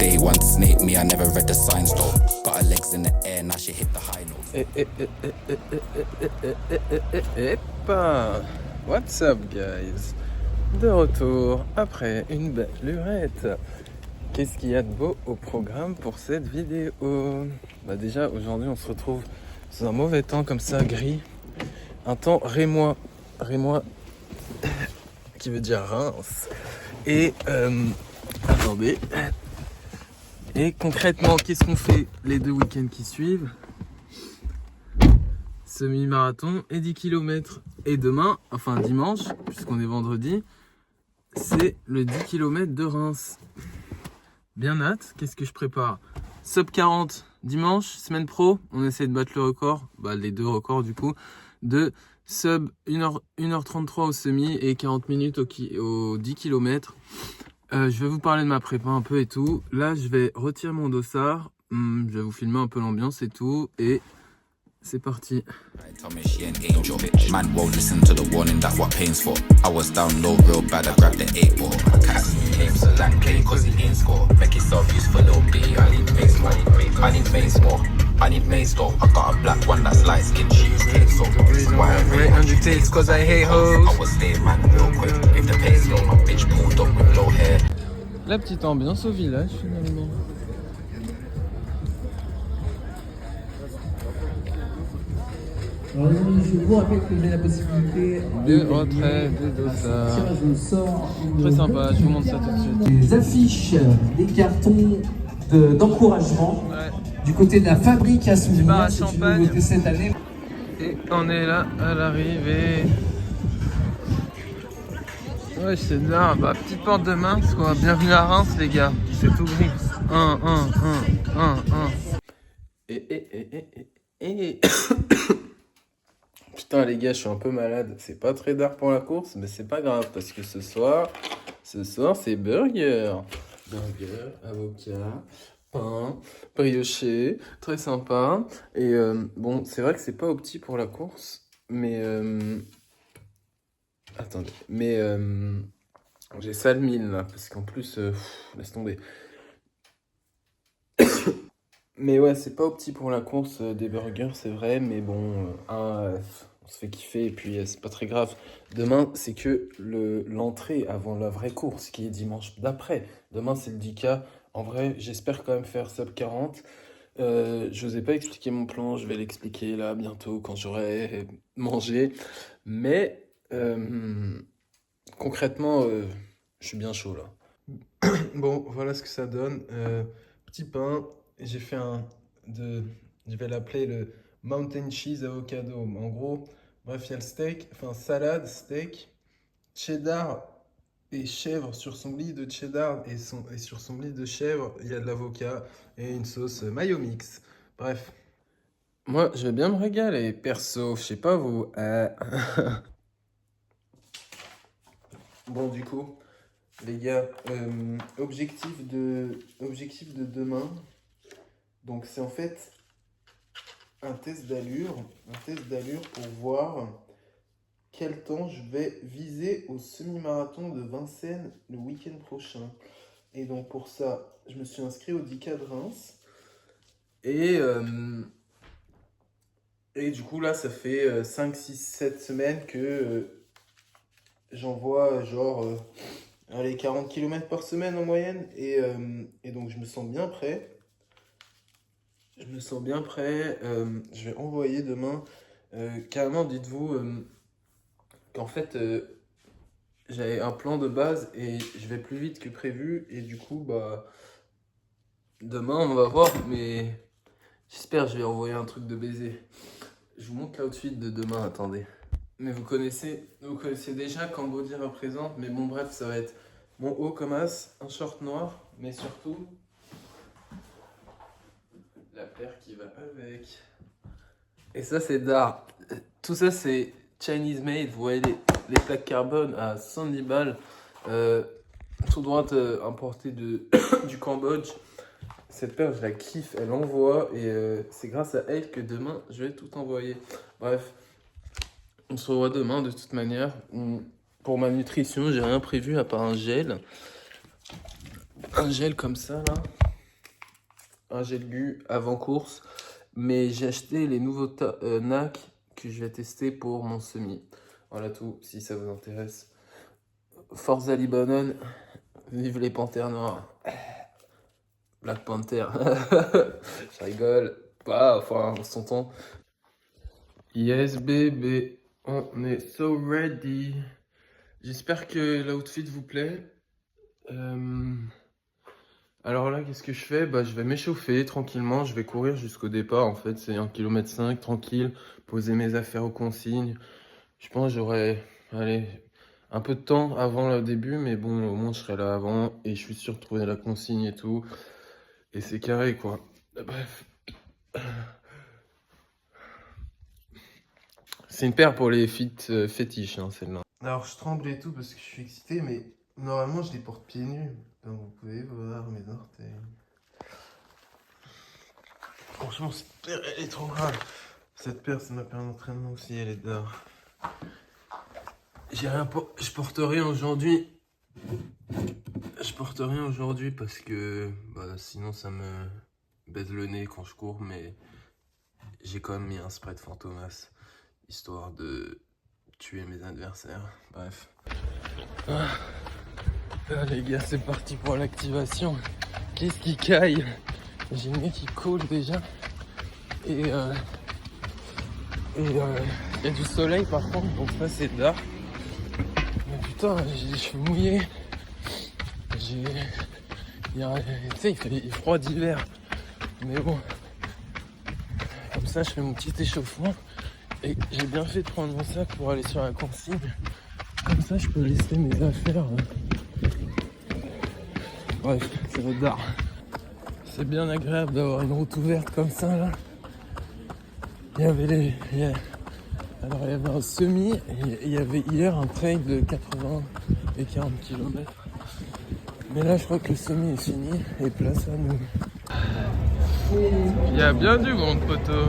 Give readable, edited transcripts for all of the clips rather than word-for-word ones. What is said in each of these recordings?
day one snake me, I never read the signs though. Got her legs in the air, now she hit the high note. Epa. What's up guys? De retour après une belle lurette. Qu'est-ce qu'il y a de beau au programme pour cette vidéo? Bah déjà aujourd'hui on se retrouve sous un mauvais temps comme ça, gris. Un temps rémois qui veut dire Reims. Et attendez. Et concrètement, qu'est-ce qu'on fait les 2 week-ends qui suivent? Semi-marathon et 10 km. Et demain, enfin dimanche, puisqu'on est vendredi, c'est le 10 km de Reims. Bien hâte. Qu'est-ce que je prépare? Sub 40 dimanche, semaine pro. On essaie de battre le record, les 2 records du coup, de sub 1h33 au semi et 40 minutes au 10 km. Je vais vous parler de ma prépa un peu et tout. Là, je vais retirer mon dossard. Je vais vous filmer un peu l'ambiance et tout. Et c'est parti. Man won't listen to the warning, that's what pain's for. I was down low real bad, I grabbed the 8 ball. Cats came so lang play cause he ain't score. Make yourself useful little B, I need mace more. I need mace more. I need mace though. I got a black one that's light skin, she use cake so. Why I'm right on the takes cause I hate hoes. I was stay man real quick. If the pace low, my bitch pulled up with low hair. La petite ambiance au village finalement. Alors les amis, je vous rappelle que j'ai la possibilité de retrait des dossards. tirage au sort. Très sympa, je vous montre ça tout de suite. Des affiches, des cartons d'encouragement du côté de la fabrique à souvenirs. bar à C'est une champagne. nouveauté cette année. Et on est là à l'arrivée. Ouais, c'est là, petite porte de Mince quoi. Bienvenue à Reims les gars, c'est tout gris. 1. Et. Putain les gars, je suis un peu malade. C'est pas très tard pour la course, mais c'est pas grave parce que ce soir c'est burger. Burger, avocat, pain, brioché, très sympa. Et bon, c'est vrai que c'est pas opti pour la course, mais attendez, mais j'ai sale mille là, parce qu'en plus, laisse tomber. Mais ouais, c'est pas opti pour la course des burgers, c'est vrai, mais bon, on se fait kiffer et puis c'est pas très grave. Demain, c'est que l'entrée avant la vraie course, qui est dimanche d'après. Demain, c'est le 10K. En vrai, j'espère quand même faire sub 40. Je vous ai pas expliqué mon plan, je vais l'expliquer là bientôt quand j'aurai mangé. Mais concrètement, je suis bien chaud là. Bon, voilà ce que ça donne. Petit pain. J'ai fait je vais l'appeler le Mountain Cheese Avocado. En gros, bref, il y a le steak, enfin salade, steak, cheddar et chèvre sur son lit de cheddar et sur son lit de chèvre, il y a de l'avocat et une sauce mayo mix. Bref. Moi, je vais bien me régaler, perso, je sais pas vous. Bon, du coup, les gars, objectif de demain. Donc c'est en fait un test d'allure pour voir quel temps je vais viser au semi-marathon de Vincennes le week-end prochain. Et donc pour ça, je me suis inscrit au 10K de Reims. Et du coup là, ça fait 5, 6, 7 semaines que j'envoie allez, 40 km par semaine en moyenne. Et donc je me sens bien prêt. Je vais envoyer demain. Carrément, dites-vous qu'en fait, j'avais un plan de base et je vais plus vite que prévu. Et du coup, demain, on va voir. Mais j'espère que je vais envoyer un truc de baiser. Je vous montre l'outfit de demain, attendez. Mais vous connaissez déjà Cambodia représente. Mais bon, bref, ça va être mon haut comme as, un short noir, mais surtout la paire qui va avec. Et ça, c'est d'art. Tout ça, c'est Chinese made. Vous voyez les plaques carbone à 110 balles. Tout droit importée du Cambodge. Cette paire, je la kiffe. Elle envoie. Et c'est grâce à elle que demain, je vais tout envoyer. Bref, on se revoit demain de toute manière. Pour ma nutrition, j'ai rien prévu à part un gel. Un gel comme ça, là. un gel gu avant course, mais j'ai acheté les nouveaux NAC que je vais tester pour mon semi. Voilà tout, si ça vous intéresse. Forza Libanon, vive les panthères noires. Black Panther. Je rigole. Bah, enfin, on s'entend. Yes, bébé. On est so ready. J'espère que l'outfit vous plaît. Alors là, qu'est-ce que je fais? Bah, je vais m'échauffer tranquillement. Je vais courir jusqu'au départ. En fait, c'est 1,5 km tranquille. Poser mes affaires aux consignes. Je pense que j'aurai, allez, un peu de temps avant le début. Mais bon, au moins, je serai là avant. Et je suis sûr de trouver la consigne et tout. Et c'est carré, quoi. Bref. C'est une paire pour les fétiches, hein, celle-là. Alors, je tremble et tout parce que je suis excité, mais normalement, je les porte pieds nus. Comme vous pouvez voir mes orteils. Franchement, cette paire, elle est trop grave. Cette paire, c'est ma paire d'entraînement aussi, elle est d'or. J'ai rien je porte rien aujourd'hui. Je porte rien aujourd'hui parce que bah, sinon ça me baise le nez quand je cours, mais j'ai quand même mis un spray de Fantomas histoire de tuer mes adversaires. Bref. Ah, les gars, c'est parti pour l'activation. Qu'est-ce qui caille? J'ai le nez qui coule déjà. Et il y a du soleil par contre, donc ça c'est dark. Mais putain, j'ai les cheveux mouillés. Tu sais, il fait froid d'hiver. Mais bon, comme ça je fais mon petit échauffement. Et j'ai bien fait de prendre mon sac pour aller sur la consigne. Comme ça je peux laisser mes affaires. Bref, ça va être d'art. C'est bien agréable d'avoir une route ouverte comme ça là. Il y avait un semi et il y avait hier un trail de 80 et 40 km. Mais là je crois que le semi est fini et place à nous. Il y a bien du monde, poteau.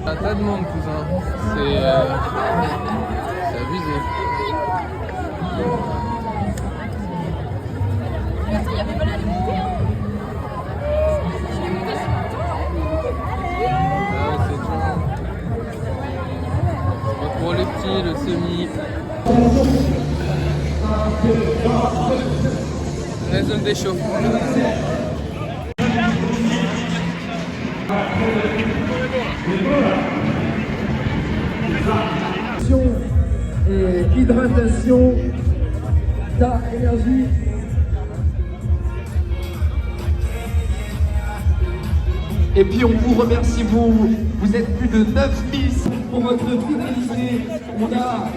Un tas de monde, cousin. C'est abusé. Pour les petits, le semi. La zone d'échauffement. Et hydratation, ta énergie. Et puis on vous remercie, vous êtes plus de 9000 pour votre fidélité. On a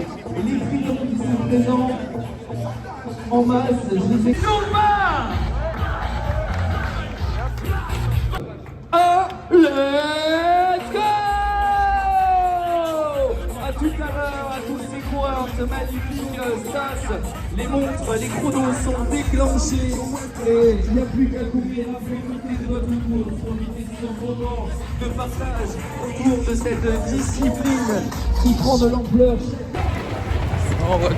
les clients qui sont présents en masse. Je les ai... Let's go! À tout à l'heure, à tous ces coureurs, ce magnifique sas. Les montres, les chronos sont déclenchés. Et il n'y a plus qu'à courir, à profiter de votre course, profiter de ce moment de partage autour de cette discipline qui prend de l'ampleur. On va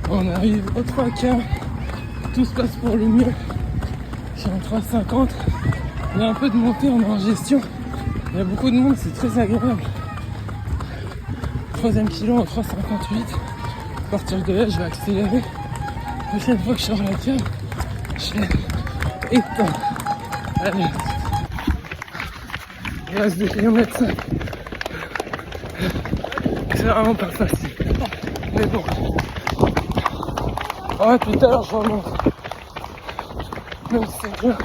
on arrive au 3K, tout se passe pour le mieux. Je suis en 3,50, il y a un peu de montée, on est en gestion. Il y a beaucoup de monde, c'est très agréable. 3ème kilo en 3,58. À partir de là, je vais accélérer. La prochaine fois que je sors la cave, je vais éteindre. Allez. Il reste 2 km 5. C'est vraiment pas facile. Mais bon. Ouais, tout à l'heure, je remonte. Même si c'est dur,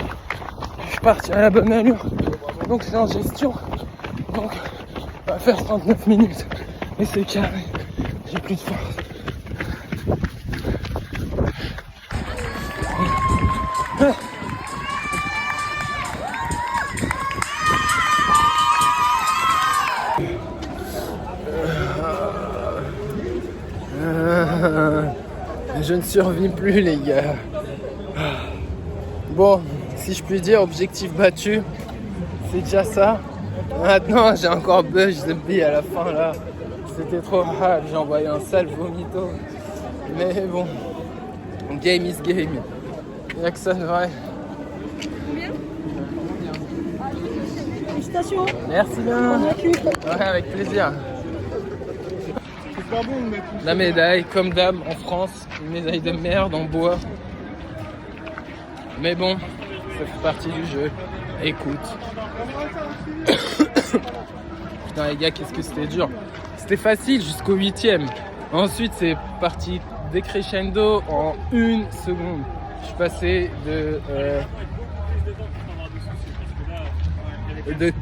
je suis parti à la bonne allure. Donc c'est en gestion. Donc on va faire 39 minutes. Et c'est carré. J'ai plus de force. Je ne survis plus, les gars. Bon, si je puis dire, objectif battu. C'est déjà ça. Maintenant, j'ai encore buzz de bille à la fin, là. C'était trop hard. J'ai envoyé un sale vomito. Mais bon, game is game. Il n'y a que ça de vrai. Félicitations. Merci bien. Ouais, avec plaisir. La médaille, comme d'hab en France, une médaille de merde en bois. Mais bon, ça fait partie du jeu. Écoute. Putain les gars, qu'est-ce que c'était dur. C'était facile jusqu'au 8ème. Ensuite, c'est parti décrescendo en 1 seconde. Je suis passé de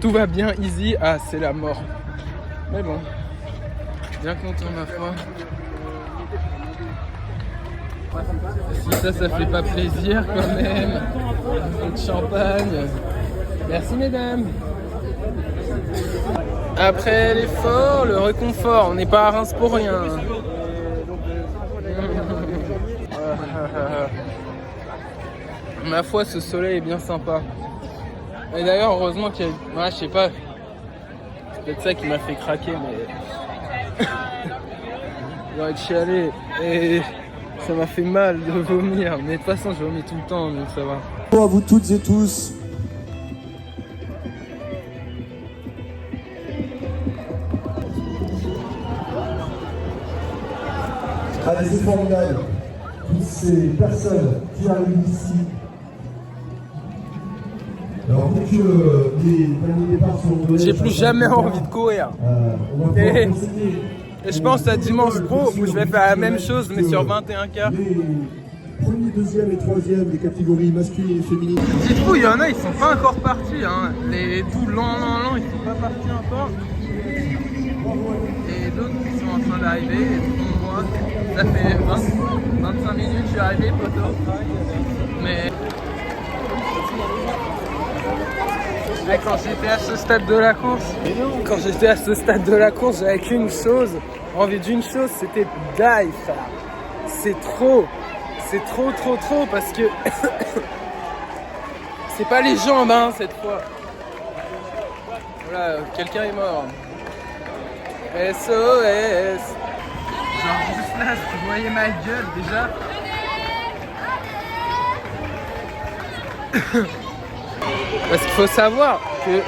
tout va bien easy à c'est la mort. Mais bon, bien content ma foi. Si ça fait pas plaisir quand même. Un peu de champagne. Merci mesdames. Après l'effort, le réconfort. On n'est pas à Reims pour rien. Ma foi, ce soleil est bien sympa. Et d'ailleurs, heureusement qu'il y a... Ouais, je sais pas. C'est peut-être ça qui m'a fait craquer, mais... J'aurais chialé. Et ça m'a fait mal de vomir. Mais de toute façon, je vomis tout le temps, donc ça va. Bonjour à vous toutes et tous. Allez, c'est formidable. Toutes ces personnes qui arrivent ici. Alors, dès que les derniers départs sont donnés, J'ai plus jamais envie de courir. on va pouvoir procéder Et je pense à Dimanche Pro où je vais faire la même chose, mais sur 21K. les premiers, deuxième et troisième des catégories masculines et féminines. Dites-vous, il y en a, ils sont pas encore partis. Hein. Les tout lents, ils sont pas partis encore. Et d'autres qui sont en train d'arriver. Et dont moi, ça fait 25 minutes que je suis arrivé, poteau. Mais quand j'étais à ce stade de la course, j'avais qu'une chose, envie d'une chose, c'était die, frère. C'est trop parce que c'est pas les jambes, hein, cette fois. Voilà, quelqu'un est mort. SOS. Genre juste là, si vous voyez ma gueule déjà. Parce qu'il faut savoir que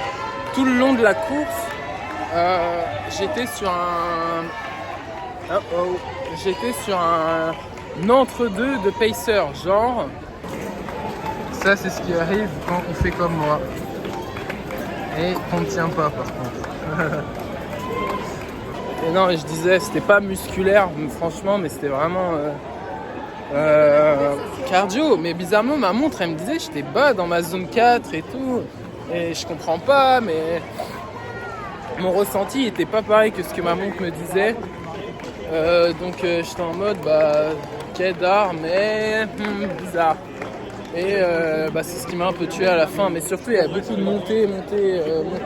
tout le long de la course, j'étais sur un entre-deux de pacer, genre. Ça, c'est ce qui arrive quand on fait comme moi. Et qu'on ne tient pas, par contre. Et non, je disais, c'était pas musculaire, franchement, mais c'était vraiment cardio. Mais bizarrement, ma montre, elle me disait que j'étais bas dans ma zone 4 et tout. Et je comprends pas, mais mon ressenti était pas pareil que ce que ma montre me disait. Donc j'étais en mode, quai d'art, mais bizarre. Et c'est ce qui m'a un peu tué à la fin. Mais surtout, il y a beaucoup de montées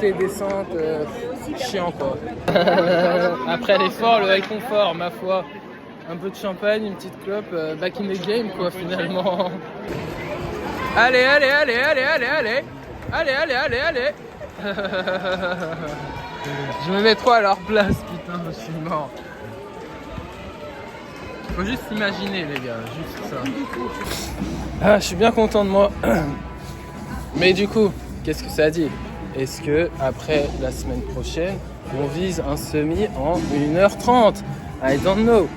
et descentes. Chiant, quoi. Après l'effort, le réconfort, ma foi. Un peu de champagne, une petite clope, back in the game, quoi, finalement. Allez. Je me mets trop à leur place, putain, je suis mort. Faut juste imaginer, les gars, juste ça. Ah, je suis bien content de moi. Mais du coup, qu'est-ce que ça dit? Est-ce que après la semaine prochaine, on vise un semi en 1h30? I don't know.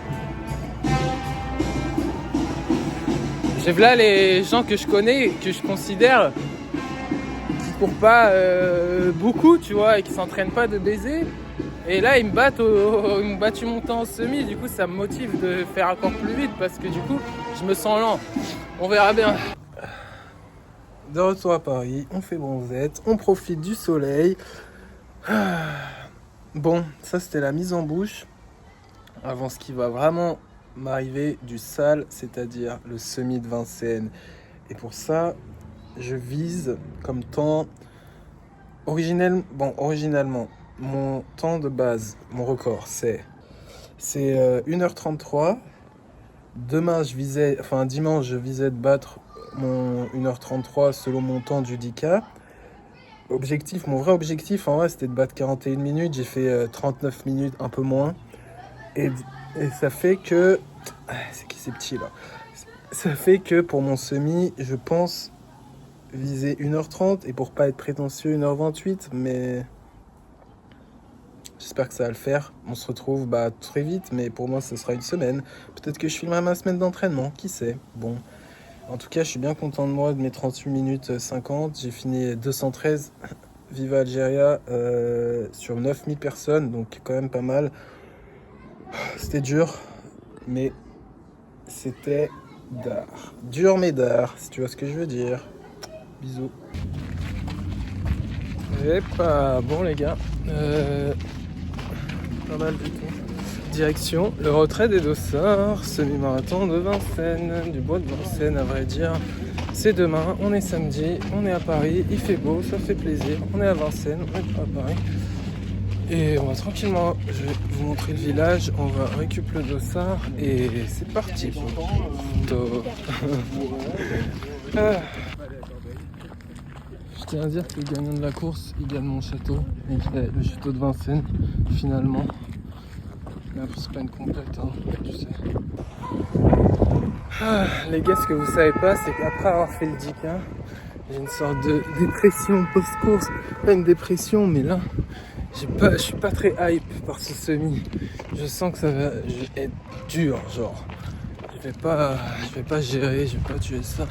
J'ai là les gens que je connais, que je considère qui courent pas beaucoup, tu vois, et qui s'entraînent pas de baiser. Et là, ils me battent mon temps en semi. Du coup, ça me motive de faire encore plus vite parce que du coup, je me sens lent. On verra bien. De retour à Paris, on fait bronzette, on profite du soleil. Bon, ça c'était la mise en bouche. Avant ce qui va vraiment m'arriver du sale, c'est-à-dire le semi de Vincennes. Et pour ça, je vise comme temps originalement, mon temps de base, mon record, c'est 1h33. dimanche, je visais de battre mon 1h33 selon mon temps du 10K. Mon vrai objectif, en vrai, c'était de battre 41 minutes. J'ai fait 39 minutes, un peu moins. Et ça fait que... C'est qui ces petits, là? Ça fait que pour mon semi, je pense viser 1h30. Et pour pas être prétentieux, 1h28. Mais j'espère que ça va le faire. On se retrouve très vite. Mais pour moi, ce sera une semaine. Peut-être que je filmerai ma semaine d'entraînement. Qui sait? Bon. En tout cas, je suis bien content de moi, de mes 38 minutes 50. J'ai fini 213. Viva Algéria sur 9000 personnes, donc quand même pas mal. C'était dur, mais c'était d'art. Dur mais d'art, si tu vois ce que je veux dire. Bisous. Et pas bon les gars. Pas mal du tout. Direction le retrait des Dossards, semi-marathon de Vincennes, du bois de Vincennes à vrai dire. C'est demain, on est samedi, on est à Paris, il fait beau, ça fait plaisir. On est à Vincennes, on est pas à Paris. Et on va tranquillement, je vais vous montrer le village, on va récupérer le dossard et c'est parti. Je tiens à dire que le gagnant de la course, il gagne mon château, et le château de Vincennes, finalement. Mais après, c'est pas une complète, hein, tu sais. Les gars, ce que vous savez pas, c'est qu'après avoir fait le 10K, j'ai une sorte de dépression post-course. Pas une dépression, mais là, je suis pas très hype par ce semi. Je sens que ça va être dur, genre. Je vais pas gérer, je vais pas tuer ça.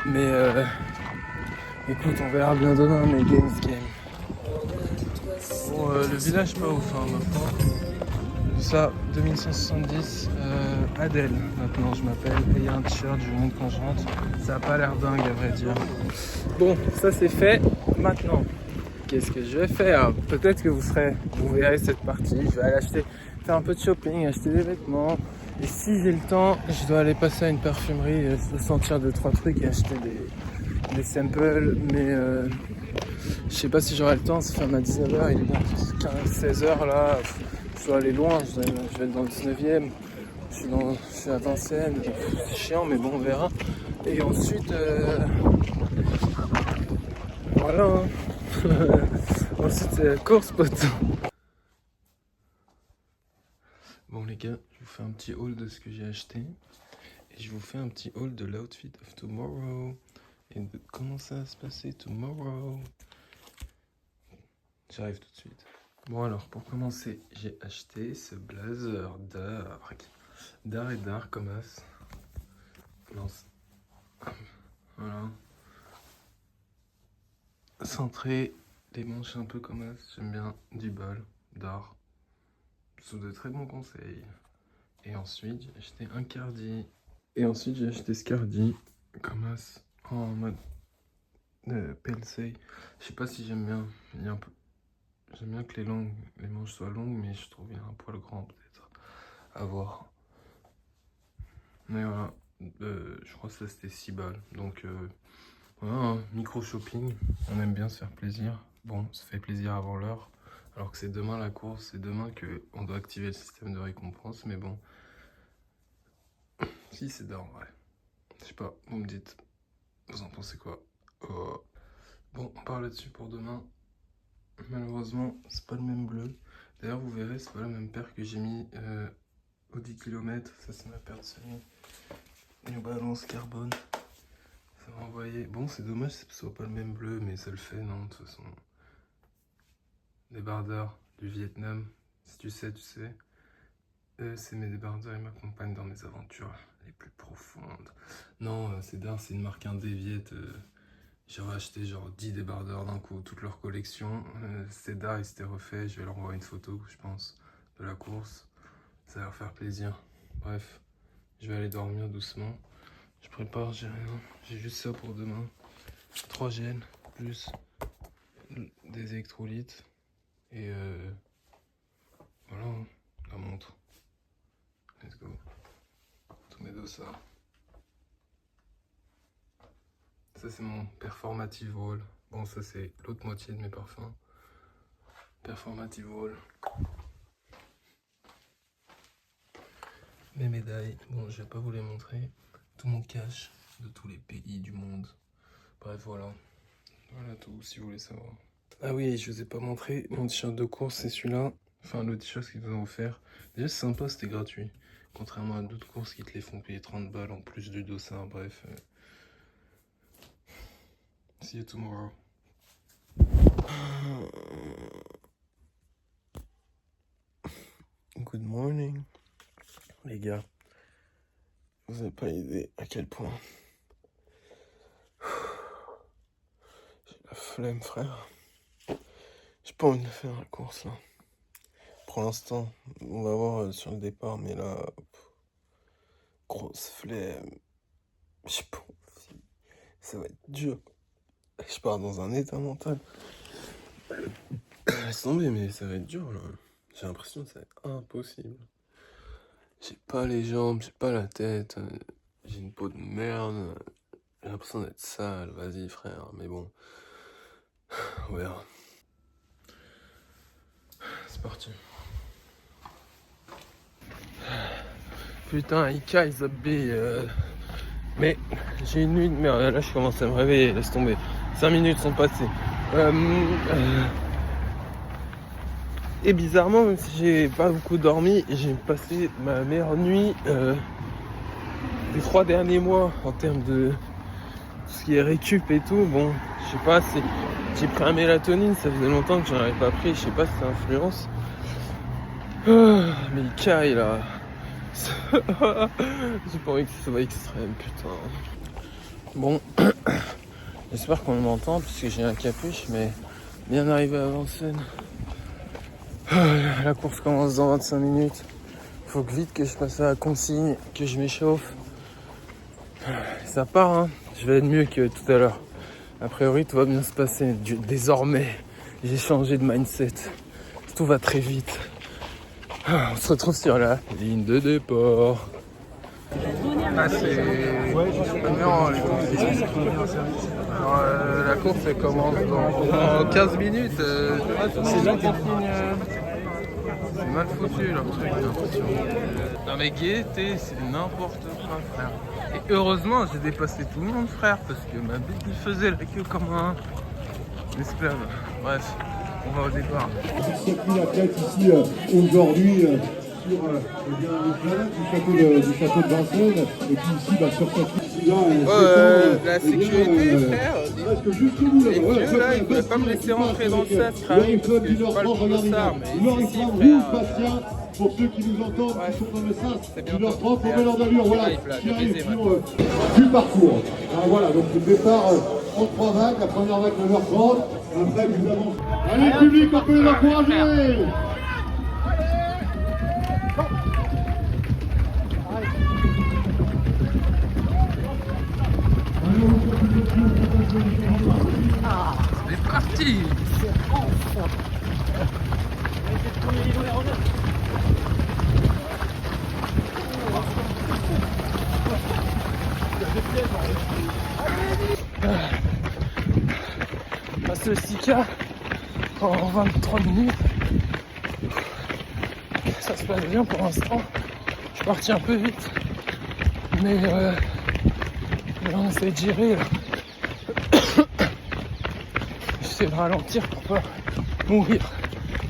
Mais écoute, on verra bien demain, mais game. Bon, le village pas ouf, hein, maintenant. Ça, 2170, Adèle, maintenant je m'appelle, et il y a un t-shirt, je vous montre quand je rentre. Ça a pas l'air dingue à vrai dire. Bon, ça c'est fait, maintenant, qu'est-ce que je vais faire? Peut-être que vous verrez cette partie, je vais aller faire un peu de shopping, acheter des vêtements. Et si j'ai le temps, je dois aller passer à une parfumerie, sentir 2-3 trucs et acheter des samples, mais je sais pas si j'aurai le temps, ça ferme à 19h, il est bientôt 16h là. Je dois aller loin, je vais être dans le 19e, je suis à Vincennes, c'est chiant mais bon on verra. Et ensuite, voilà, hein. Ensuite c'est la course pote. Bon les gars, je vous fais un petit haul de ce que j'ai acheté. Et je vous fais un petit haul de l'outfit of tomorrow. Et de comment ça va se passer tomorrow. J'arrive tout de suite. Bon alors, pour commencer, j'ai acheté ce blazer d'art et d'art comme as. Voilà. Centré, les manches un peu comme as. J'aime bien du bol d'art. Sous de très bons conseils. Et ensuite, j'ai acheté un cardi. Et ensuite, j'ai acheté ce cardi comme as en mode PLC. Je sais pas si j'aime bien. Il y a un peu... J'aime bien que les manches soient longues, mais je trouve qu'il y a un poil grand peut-être à voir. Mais voilà, je crois que ça c'était 6 balles. Donc voilà, hein, micro shopping, on aime bien se faire plaisir. Bon, ça fait plaisir avant l'heure, alors que c'est demain la course, c'est demain qu'on doit activer le système de récompense. Mais bon, si c'est d'or, ouais. Je sais pas, vous me dites, vous en pensez quoi? Bon, on part là-dessus pour demain. Malheureusement, c'est pas le même bleu. D'ailleurs, vous verrez, c'est pas la même paire que j'ai mis au 10 km. Ça, c'est ma paire de semi. New Balance carbone. Ça m'a envoyé. Bon, c'est dommage que ce soit pas le même bleu, mais ça le fait, non, de toute façon. Débardeurs du Vietnam. Si tu sais, tu sais. C'est mes débardeurs, ils m'accompagnent dans mes aventures les plus profondes. Non, c'est bien, c'est une marque indé Viet. J'aurais acheté genre 10 débardeurs d'un coup, toute leur collection. Cédar, il s'était refait. Je vais leur envoyer une photo, je pense, de la course. Ça va leur faire plaisir. Bref, je vais aller dormir doucement. Je prépare, j'ai rien. J'ai juste ça pour demain. 3 gels, plus des électrolytes. Et voilà, la montre. Let's go. Tous mes dossards. Ça c'est mon performative roll. Bon, ça c'est l'autre moitié de mes parfums. Performative roll. mes médailles. Bon, je vais pas vous les montrer. Tout mon cash de tous les pays du monde. Bref, voilà. Voilà tout, si vous voulez savoir. Ah oui, je vous ai pas montré mon t-shirt de course, c'est celui-là. Enfin, le t-shirt qu'ils nous ont offert. Déjà, c'est sympa, c'était gratuit. Contrairement à d'autres courses qui te les font payer 30 balles en plus du dossard, bref. See you tomorrow. Good morning. Les gars, vous n'avez pas idée à quel point j'ai la flemme, frère. J'ai pas envie de faire la course là. Pour l'instant, on va voir sur le départ, mais là, grosse flemme. J'ai pas envie. Ça va être dur. Je pars dans un état mental. Laisse tomber, mais ça va être dur là. J'ai l'impression que ça va être impossible. J'ai pas les jambes, j'ai pas la tête. J'ai une peau de merde. J'ai l'impression d'être sale. Vas-y, frère. Mais bon, on verra. C'est parti. Putain, Ika is a bee. Mais j'ai une nuit de merde. Là, je commence à me réveiller. Laisse tomber. 5 minutes sont passées. Et bizarrement, même si j'ai pas beaucoup dormi, j'ai passé ma meilleure nuit des 3 derniers mois en termes de tout ce qui est récup et tout. Bon, je sais pas si j'ai pris un mélatonine, ça faisait longtemps que j'en avais pas pris, je sais pas si ça influence. Mais il caille là. J'ai pas envie que ça soit extrême, putain. Bon, j'espère qu'on m'entend puisque j'ai un capuche, mais bien arrivé à Vincennes. La course commence dans 25 minutes. Faut que vite que je passe à la consigne, que je m'échauffe. Ça part, hein. Je vais être mieux que tout à l'heure. A priori, tout va bien se passer. Désormais, j'ai changé de mindset. Tout va très vite. On se retrouve sur la ligne de départ. Ah, c'est amusant, les courses. Alors, la course elle commence dans 15 minutes. C'est là qu'on finit. C'est mal foutu leur truc, j'ai l'impression. Non mais gaieté, c'est n'importe quoi, frère. Et heureusement, j'ai dépassé tout le monde, frère, parce que ma bite il faisait la queue comme un esclave. Bref, on va au départ. Circuit athlète ici aujourd'hui sur du château de Vincennes et puis ici sur cette là la sécurité, frère. Les vieux là, ils veulent pas me laisser rentrer dans le sas, parce que j'ai pas le dossard, mais ici, frère. Pour ceux qui nous entendent, qui sont dans le sas, 1h30 pour l'heure d'allure, voilà, qui arrive du parcours. Alors voilà, donc le départ en 3 vagues, la première vague 9h30, après évidemment. Allez public, on peut les encourager. C'est parti. Passe le 6K en 23 minutes. Ça se passe bien pour l'instant. Je suis parti un peu vite. Mais là on essaie de gérer. J'essaie de ralentir pour pas mourir.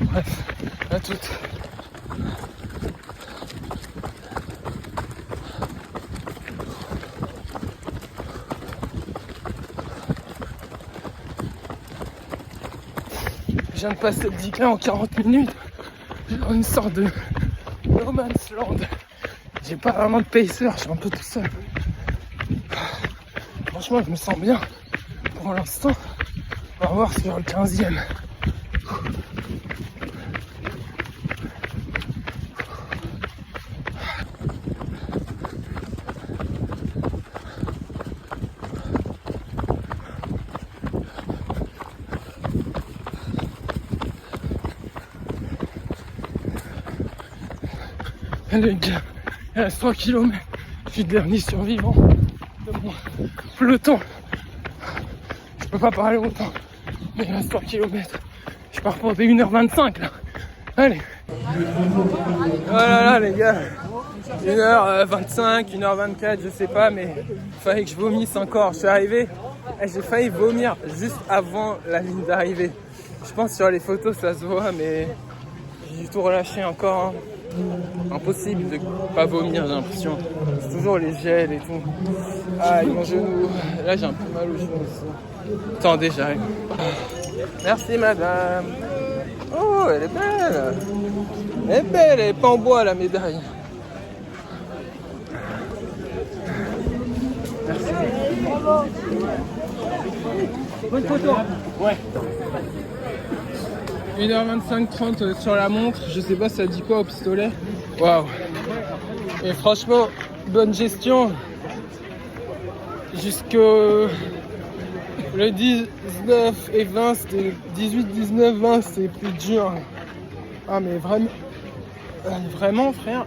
Bref, à toutes. Je viens de passer le 10K en 40 minutes. J'ai dans une sorte de no man's land. J'ai pas vraiment de pacer, je suis un peu tout seul. Franchement, je me sens bien. Pour l'instant, on va voir sur le 15e. Les gars, il reste 3 km. Je suis le dernier survivant de mon peloton. Je peux pas parler longtemps, mais il reste 3 km. Je pars pour des 1h25 là. Allez. Voilà là les gars, 1h25, 1h24, je sais pas, mais fallait que je vomisse encore. Je suis arrivé, et j'ai failli vomir juste avant la ligne d'arrivée. Je pense que sur les photos ça se voit, mais j'ai tout relâché encore. Hein. Impossible de pas vomir, j'ai l'impression. C'est toujours les gels et tout. Ah, mon genou. Là, j'ai un peu mal au genou aussi. Attendez, j'arrive. Merci, madame. Oh, elle est belle. Elle est belle, elle est pas en bois, la médaille. Merci. Bonne photo. Ouais. 1h25, 30 sur la montre, je sais pas ça dit quoi au pistolet. Waouh. Et franchement, bonne gestion. Jusqu'au le 19 et 20, c'était 18, 19, 20, c'était plus dur. Ah mais vraiment frère,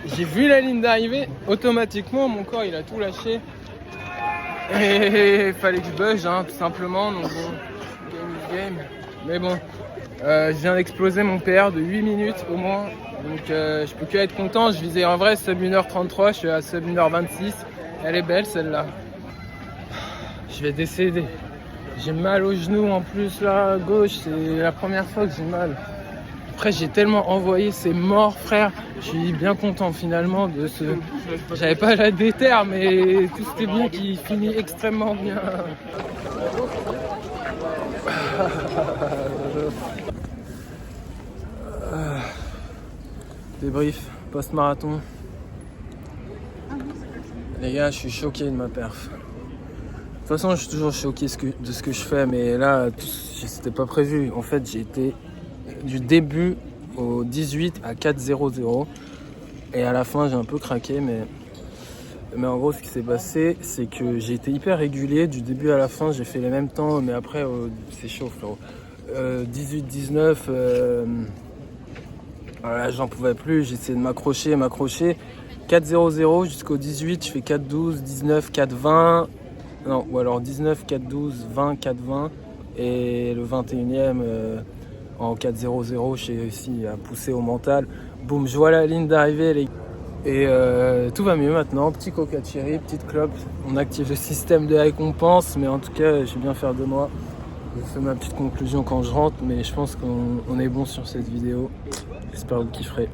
j'ai vu la ligne d'arrivée, automatiquement mon corps il a tout lâché. Et il fallait que je bouge hein, tout simplement, donc bon, game. Mais bon. Je viens d'exploser mon PR de 8 minutes au moins, donc je peux que être content. Je visais en vrai sub 1h33, je suis à sub 1h26. Elle est belle celle-là. Je vais décéder. J'ai mal au genou en plus là à gauche, c'est la première fois que j'ai mal. Après j'ai tellement envoyé, c'est mort frère. Je suis bien content finalement de ce... J'avais pas la déterre mais tout c'était bien qui finit extrêmement bien. Débrief post-marathon. Les gars, je suis choqué de ma perf. De toute façon, je suis toujours choqué de ce que je fais, mais là, c'était pas prévu. En fait, j'ai été du début au 18 à 4,00 et à la fin, j'ai un peu craqué, mais en gros, ce qui s'est passé, c'est que j'ai été hyper régulier. Du début à la fin, j'ai fait les mêmes temps, mais après, c'est chaud, frérot. 18, 19, voilà, j'en pouvais plus, j'ai essayé de m'accrocher. 4,00 jusqu'au 18, je fais 4,12, 19, 4,20. Non, ou alors 19, 4,12, 20, 4,20. Et le 21e, en 4,00, j'ai réussi à pousser au mental. Boum, je vois la ligne d'arrivée, les gars. Et tout va mieux maintenant, petit coca cherry, petite clope. On active le système de récompense, mais en tout cas, je vais bien faire de moi. Je fais ma petite conclusion quand je rentre, mais je pense qu'on est bon sur cette vidéo. J'espère que vous kifferez.